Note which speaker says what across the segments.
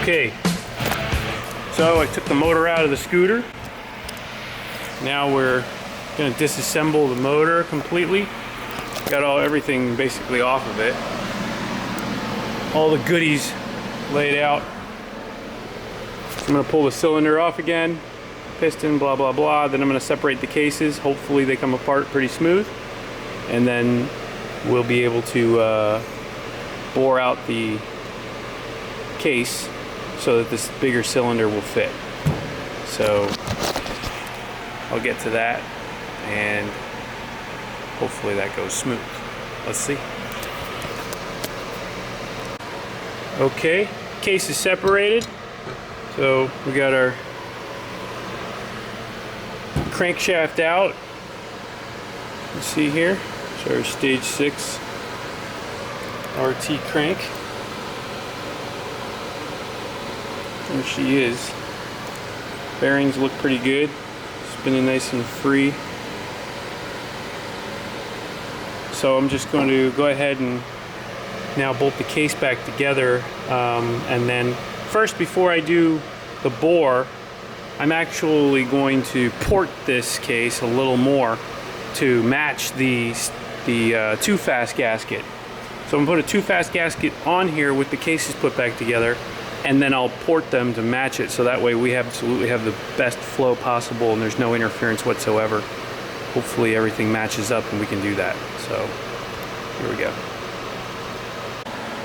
Speaker 1: Okay, so I took the motor out of the scooter. Now we're going to disassemble the motor completely. Got everything basically off of it. All the goodies laid out. So I'm going to pull the cylinder off again, piston, blah blah blah. Then I'm going to separate the cases. Hopefully they come apart pretty smooth, and then we'll be able to bore out the case so that this bigger cylinder will fit. So I'll get to that, and hopefully that goes smooth. Let's see. Okay, case is separated. So we got our crankshaft out. You see here, it's our stage 6 RT crank. There she is. Bearings look pretty good, spinning nice and free. So I'm just going to go ahead and now bolt the case back together, and then first, before I do the bore, I'm actually going to port this case a little more to match the two-fast gasket. So I'm going to put a two-fast gasket on here with the cases put back together, and then I'll port them to match it, so that way we absolutely have the best flow possible and there's no interference whatsoever. Hopefully everything matches up and we can do that. So here we go.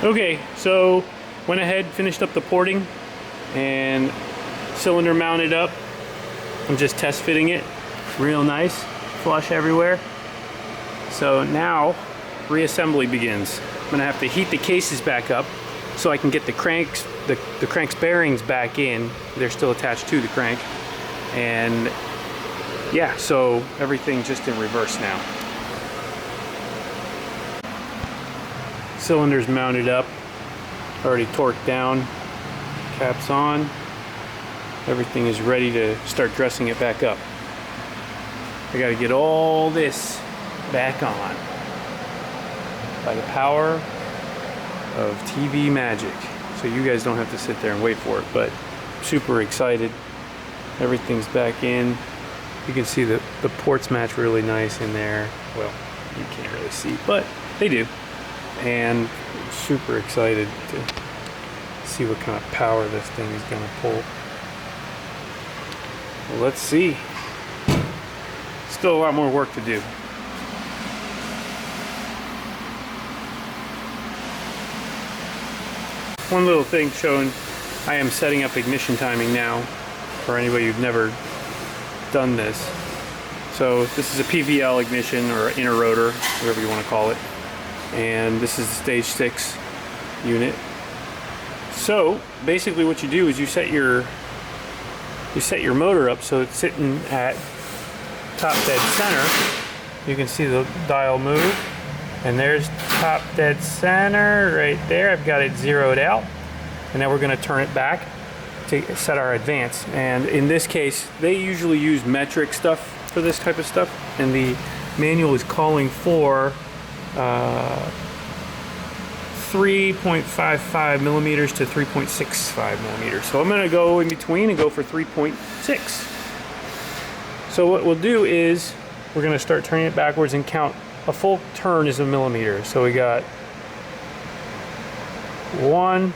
Speaker 1: Okay, so went ahead, finished up the porting, and cylinder mounted up. I'm just test fitting it. Real nice, flush everywhere. So now reassembly begins. I'm gonna have to heat the cases back up so I can get the crank's bearings back in. They're still attached to the crank. And yeah, so everything just in reverse now. Cylinders mounted up, already torqued down, caps on. Everything is ready to start dressing it back up. I gotta get all this back on by the power of TV magic. So you guys don't have to sit there and wait for it, but super excited. Everything's back in. You can see that the ports match really nice in there. Well, you can't really see, but they do. And I'm super excited to see what kind of power this thing is going to pull. Well, let's see. Still a lot more work to do. One little thing showing I am setting up ignition timing now for anybody who've never done this. So this is a PVL ignition or inner rotor, whatever you want to call it. And this is the stage 6 unit. So basically what you do is you set your motor up so it's sitting at top dead center. You can see the dial move, and there's top dead center right there. I've got it zeroed out, and now we're going to turn it back to set our advance. And in this case, they usually use metric stuff for this type of stuff, and the manual is calling for 3.55 millimeters to 3.65 millimeters. So I'm going to go in between and go for 3.6. So what we'll do is we're going to start turning it backwards and count. A full turn is a millimeter. So we got 1,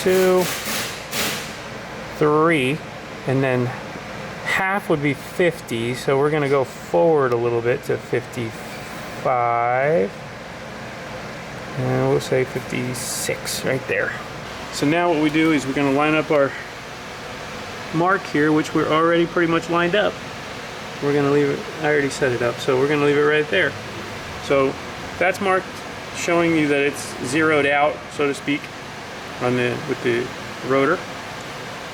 Speaker 1: 2, 3, and then half would be 50. So we're going to go forward a little bit to 55. And we'll say 56 right there. So now what we do is we're going to line up our mark here, which we're already pretty much lined up. We're going to leave it, I already set it up, so we're going to leave it right there. So that's marked, showing you that it's zeroed out, so to speak, with the rotor.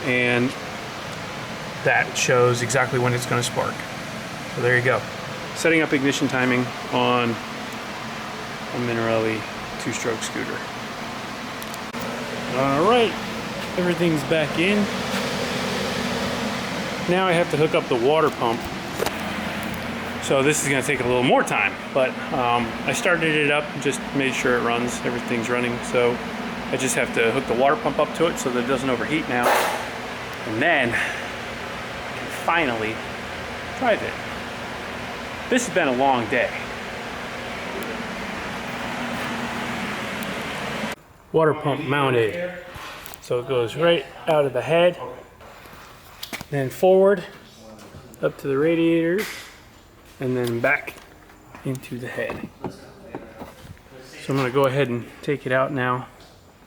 Speaker 1: And that shows exactly when it's going to spark. So there you go. Setting up ignition timing on a Minarelli 2-stroke scooter. Alright, everything's back in. Now I have to hook up the water pump. So this is going to take a little more time, but I started it up, just made sure it runs, everything's running. So I just have to hook the water pump up to it so that it doesn't overheat now. And then I can finally drive it. This has been a long day. Water pump mounted. So it goes right out of the head, then forward, up to the radiators, and then back into the head. So I'm gonna go ahead and take it out now,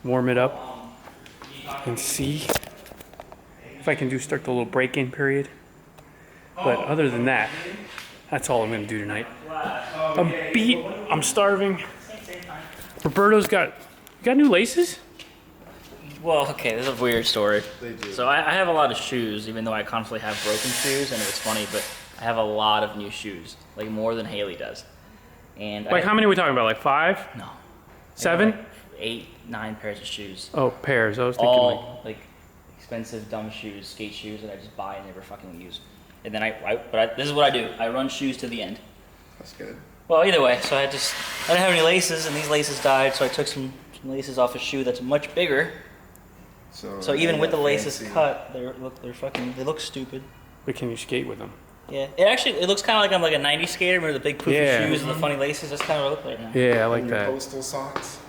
Speaker 1: warm it up, and see if I can start the little break-in period. But other than that, that's all I'm gonna do tonight. I'm beat, I'm starving. Roberto's got new laces?
Speaker 2: Well, okay, this is a weird story. So I have a lot of shoes, even though I constantly have broken shoes, and it's funny, but I have a lot of new shoes, like more than Haley does. And
Speaker 1: Like how many are we talking about, like 5?
Speaker 2: No.
Speaker 1: 7?
Speaker 2: Like 8, 9 pairs of shoes.
Speaker 1: Oh, pairs, I was thinking
Speaker 2: All like expensive, dumb shoes, skate shoes that I just buy and never fucking use. And then this is what I do. I run shoes to the end.
Speaker 3: That's good.
Speaker 2: Well, either way, so I didn't have any laces, and these laces died, so I took some laces off a shoe that's much bigger. So even with the laces cut, they look stupid.
Speaker 1: But can you skate with them?
Speaker 2: Yeah, it looks kind of like I'm like a 90s skater. Remember the big poofy shoes and the funny laces? That's kind of what I look like now.
Speaker 1: Yeah, I like
Speaker 3: and
Speaker 1: that.
Speaker 3: Postal socks.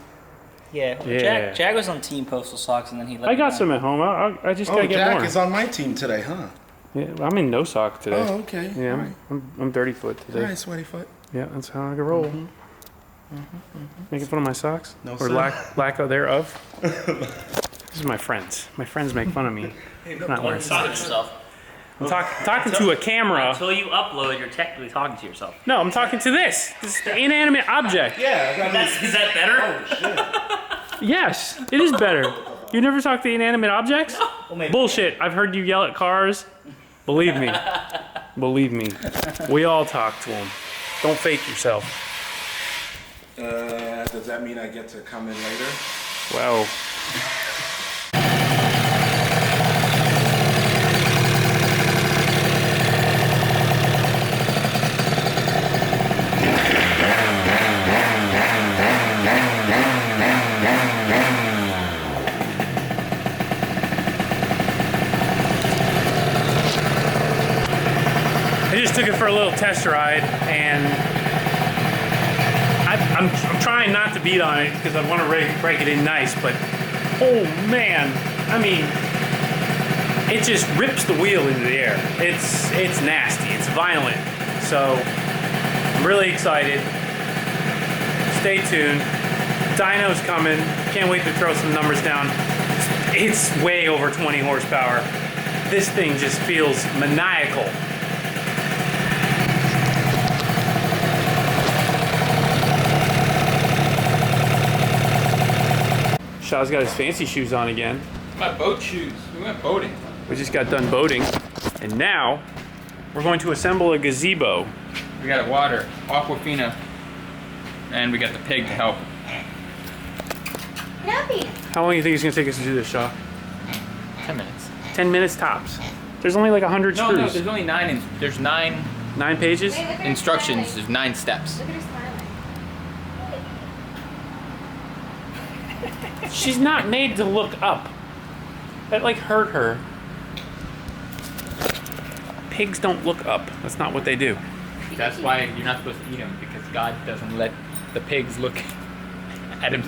Speaker 2: Yeah,
Speaker 1: Yeah.
Speaker 2: Jag was on Team Postal Socks, and then he let
Speaker 1: I
Speaker 2: me
Speaker 1: got
Speaker 2: down.
Speaker 1: some at home. I just gotta get
Speaker 3: Jack
Speaker 1: more.
Speaker 3: is on my team today, huh?
Speaker 1: Yeah, I'm in no sock today.
Speaker 3: Oh, okay.
Speaker 1: Yeah,
Speaker 3: All right.
Speaker 1: I'm dirty foot today.
Speaker 3: All right, sweaty foot.
Speaker 1: Yeah, that's how I can roll. Making fun of my socks?
Speaker 3: No,
Speaker 1: or
Speaker 3: sir.
Speaker 1: lack of thereof? This is my friends. My friends make fun of me. Not wearing socks.
Speaker 2: Yourself.
Speaker 1: I'm talking to a camera.
Speaker 2: Until you upload, you're technically talking to yourself.
Speaker 1: No, I'm talking to this. This is the inanimate object.
Speaker 3: Yeah.
Speaker 2: Is that better?
Speaker 1: Yes, it is better. You never talk to inanimate objects?
Speaker 2: Well, maybe.
Speaker 1: Bullshit. I've heard you yell at cars. Believe me. Believe me. We all talk to them. Don't fake yourself.
Speaker 3: Does that mean I get to come in later?
Speaker 1: Well. I just took it for a little test ride, and I'm trying not to beat on it because I want to break it in nice, but oh man, I mean, it just rips the wheel into the air. It's nasty, it's violent. So I'm really excited. Stay tuned. Dyno's coming. Can't wait to throw some numbers down. It's way over 20 horsepower. This thing just feels maniacal. Shah's got his fancy shoes on again.
Speaker 4: My boat shoes. We went boating.
Speaker 1: We just got done boating, and now we're going to assemble a gazebo.
Speaker 4: We got water, Aquafina, and we got the pig to help.
Speaker 1: How long do you think it's going to take us to do this, Shah?
Speaker 4: 10 minutes.
Speaker 1: 10 minutes tops. There's only like 100
Speaker 4: No,
Speaker 1: screws.
Speaker 4: there's only 9. There's 9
Speaker 1: 9 pages?
Speaker 4: instructions. There's 9 steps.
Speaker 5: Look at her smiling.
Speaker 1: She's not made to look up. That like hurt her. Pigs don't look up. That's not what they do.
Speaker 4: That's why you're not supposed to eat them, because God doesn't let the pigs look at him.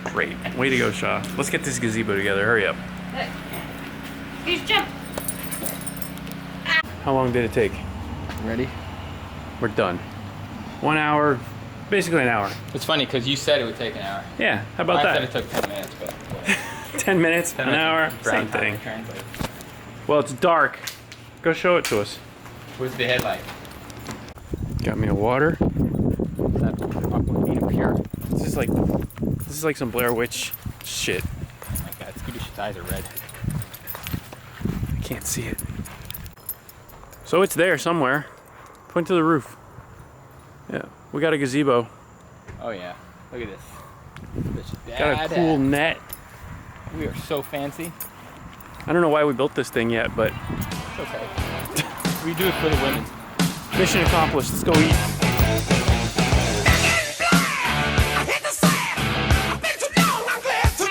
Speaker 1: Great. Way to go, Shah. Let's get this gazebo together. Hurry up.
Speaker 5: Here's jump.
Speaker 1: How long did it take?
Speaker 4: Ready?
Speaker 1: We're done. 1 hour, basically an hour.
Speaker 4: It's funny because you said it would take an hour.
Speaker 1: Yeah, how about
Speaker 4: I said it
Speaker 1: that?
Speaker 4: took 10 minutes, but whatever.
Speaker 1: 10 minutes,
Speaker 4: 10
Speaker 1: an
Speaker 4: minutes
Speaker 1: hour,
Speaker 4: of
Speaker 1: same
Speaker 4: ground time
Speaker 1: thing.
Speaker 4: to translate.
Speaker 1: Well, it's dark. Go show it to us.
Speaker 4: Where's the headlight?
Speaker 1: Got me a water.
Speaker 4: That Aquafina Pure.
Speaker 1: This is like some Blair Witch shit.
Speaker 4: Oh my God, Scooter's eyes are red.
Speaker 1: I can't see it. So it's there somewhere. Point to the roof. Yeah, we got a gazebo.
Speaker 4: Oh yeah, look at this.
Speaker 1: Got a cool net.
Speaker 4: We are so fancy.
Speaker 1: I don't know why we built this thing yet, but
Speaker 4: It's okay. We do it for the women.
Speaker 1: mission accomplished. Let's go eat.
Speaker 6: I hit the sand. I bet you know I'm glad to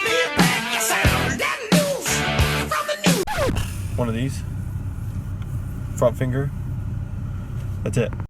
Speaker 1: one of these. Front finger. That's it.